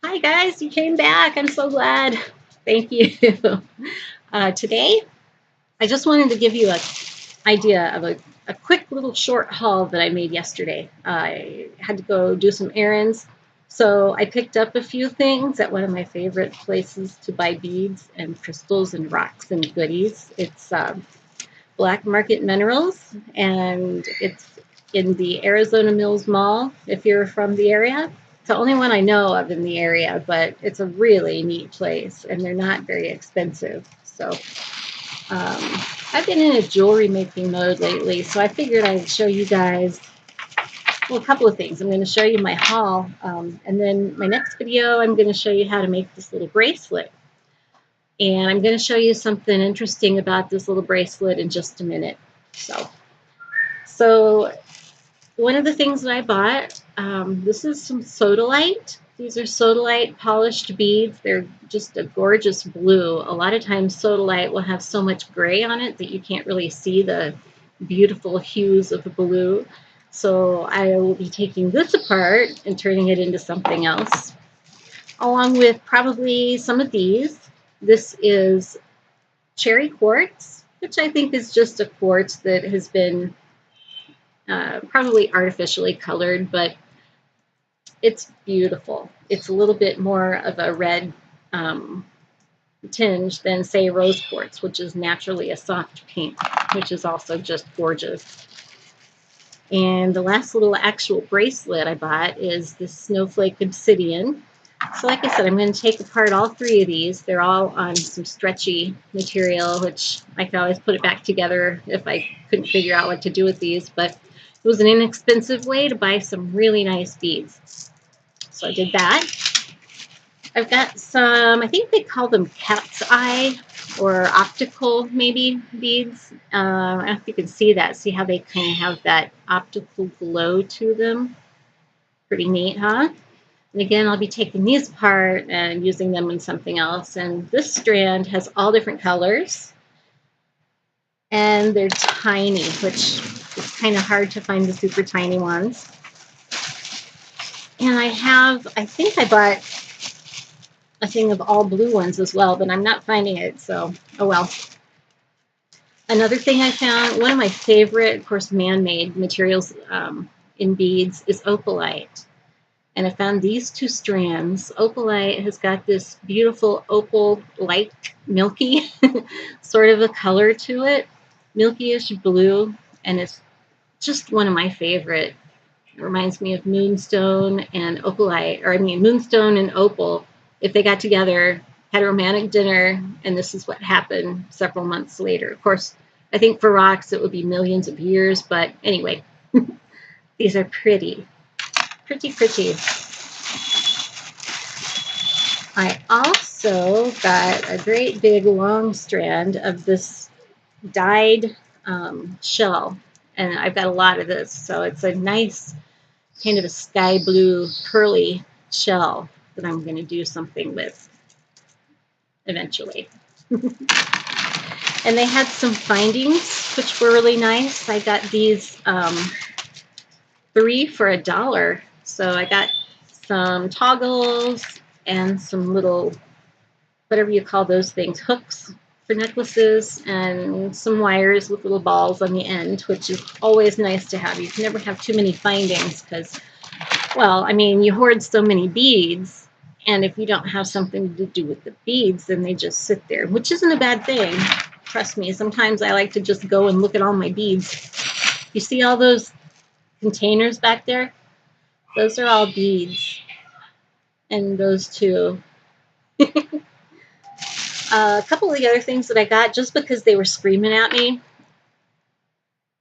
Hi guys, you came back. I'm so glad. Thank you. Today, I just wanted to give you an idea of a quick little short haul that I made yesterday. I had to go do some errands, so I picked up a few things at one of my favorite places to buy beads and crystals and rocks and goodies. It's Black Market Minerals, and it's in the Arizona Mills Mall if you're from the area. It's the only one I know of in the area, but it's a really neat place, and they're not very expensive. So I've been in a jewelry making mode lately, so I figured I'd show you guys, well, a couple of things. I'm going to show you my haul, and then my next video, I'm going to show you how to make this little bracelet. And I'm going to show you something interesting about this little bracelet in just a minute. So one of the things that I bought, this is some sodalite. These are sodalite polished beads. They're just a gorgeous blue. A lot of times sodalite will have so much gray on it that you can't really see the beautiful hues of the blue. So I will be taking this apart and turning it into something else, along with probably some of these. This is cherry quartz, which I think is just a quartz that has been probably artificially colored, but it's beautiful. It's a little bit more of a red tinge than, say, rose quartz, which is naturally a soft pink, which is also just gorgeous. And the last little actual bracelet I bought is this snowflake obsidian. So like I said, I'm going to take apart all three of these. They're all on some stretchy material, which I could always put it back together if I couldn't figure out what to do with these. But it was an inexpensive way to buy some really nice beads. So I did that. I've got some, I think they call them cat's eye or optical maybe beads. I don't know if you can see that. See how they kind of have that optical glow to them. Pretty neat, huh? And again, I'll be taking these apart and using them in something else. And this strand has all different colors. And they're tiny, which is kind of hard to find the super tiny ones. And I think I bought a thing of all blue ones as well, but I'm not finding it, so oh well. Another thing I found, one of my favorite, of course, man-made materials in beads is opalite. And I found these two strands. Opalite has got this beautiful opal-like milky sort of a color to it, milky-ish blue, and it's just one of my favorite. It reminds me of moonstone and opalite, or I mean moonstone and opal. If they got together, had a romantic dinner, and this is what happened several months later. Of course, I think for rocks it would be millions of years, but anyway, these are pretty. Pretty, pretty. I also got a great big long strand of this dyed shell, and I've got a lot of this, so it's a nice kind of a sky blue curly shell that I'm going to do something with eventually. And they had some findings, which were really nice. I got these 3 for $1. So I got some toggles and some little, whatever you call those things, hooks for necklaces, and some wires with little balls on the end, which is always nice to have. You can never have too many findings because, well, I mean, you hoard so many beads, and if you don't have something to do with the beads, then they just sit there, which isn't a bad thing. Trust me, sometimes I like to just go and look at all my beads. You see all those containers back there? Those are all beads. And those two. A couple of the other things that I got, just because they were screaming at me,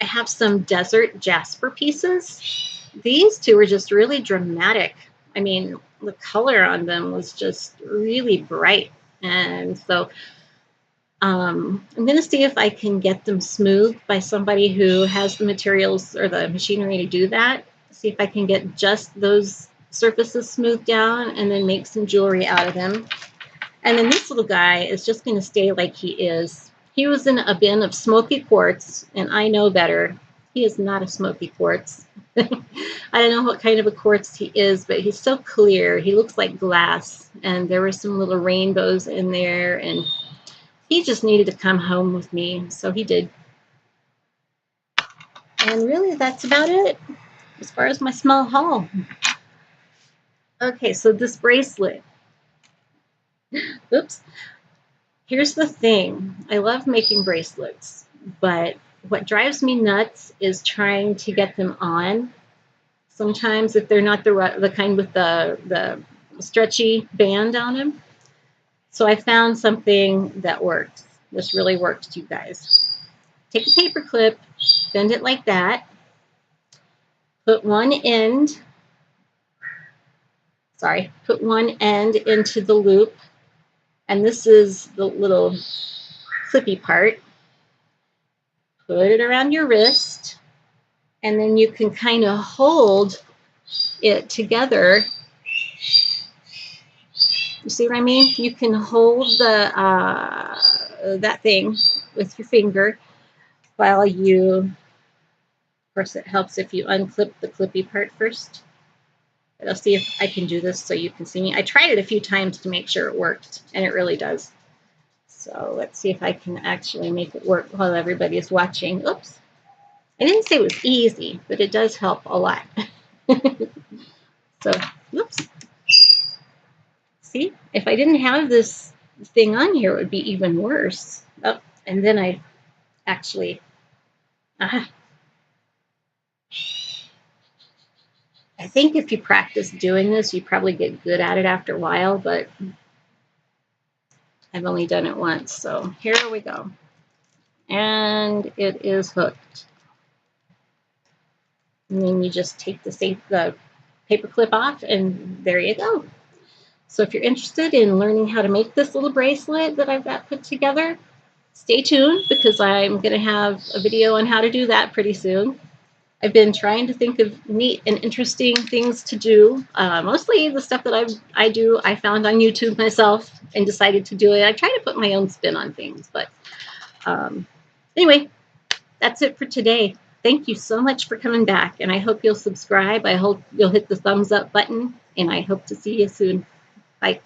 I have some desert jasper pieces. These two were just really dramatic. I mean, the color on them was just really bright. And so I'm going to see if I can get them smoothed by somebody who has the materials or the machinery to do that. See if I can get just those surfaces smoothed down and then make some jewelry out of them. And then this little guy is just going to stay like he is. He was in a bin of smoky quartz, and I know better. He is not a smoky quartz. I don't know what kind of a quartz he is, but he's so clear. He looks like glass. And there were some little rainbows in there. And he just needed to come home with me. So he did. And really, that's about it as far as my small haul. Okay, so this bracelet. Oops. Here's the thing. I love making bracelets, but what drives me nuts is trying to get them on. Sometimes if they're not the kind with the stretchy band on them. So I found something that works. This really works, you guys. Take a paper clip, bend it like that. Put one end, put one end into the loop. And this is the little clippy part. Put it around your wrist. And then you can kind of hold it together. You see what I mean? You can hold that thing with your finger while you, of course it helps if you unclip the clippy part first. But I'll see if I can do this so you can see me. I tried it a few times to make sure it worked, and it really does. So let's see if I can actually make it work while everybody is watching. Oops. I didn't say it was easy, but it does help a lot. So, oops. See, if I didn't have this thing on here, it would be even worse. Oh, and then I actually, I think if you practice doing this, you probably get good at it after a while, but I've only done it once. So here we go. And it is hooked. And then you just take the paper clip off, and there you go. So if you're interested in learning how to make this little bracelet that I've got put together, stay tuned because I'm going to have a video on how to do that pretty soon. I've been trying to think of neat and interesting things to do. Mostly the stuff that I do, I found on YouTube myself and decided to do it. I try to put my own spin on things, but anyway, that's it for today. Thank you so much for coming back, and I hope you'll subscribe. I hope you'll hit the thumbs up button, and I hope to see you soon. Bye.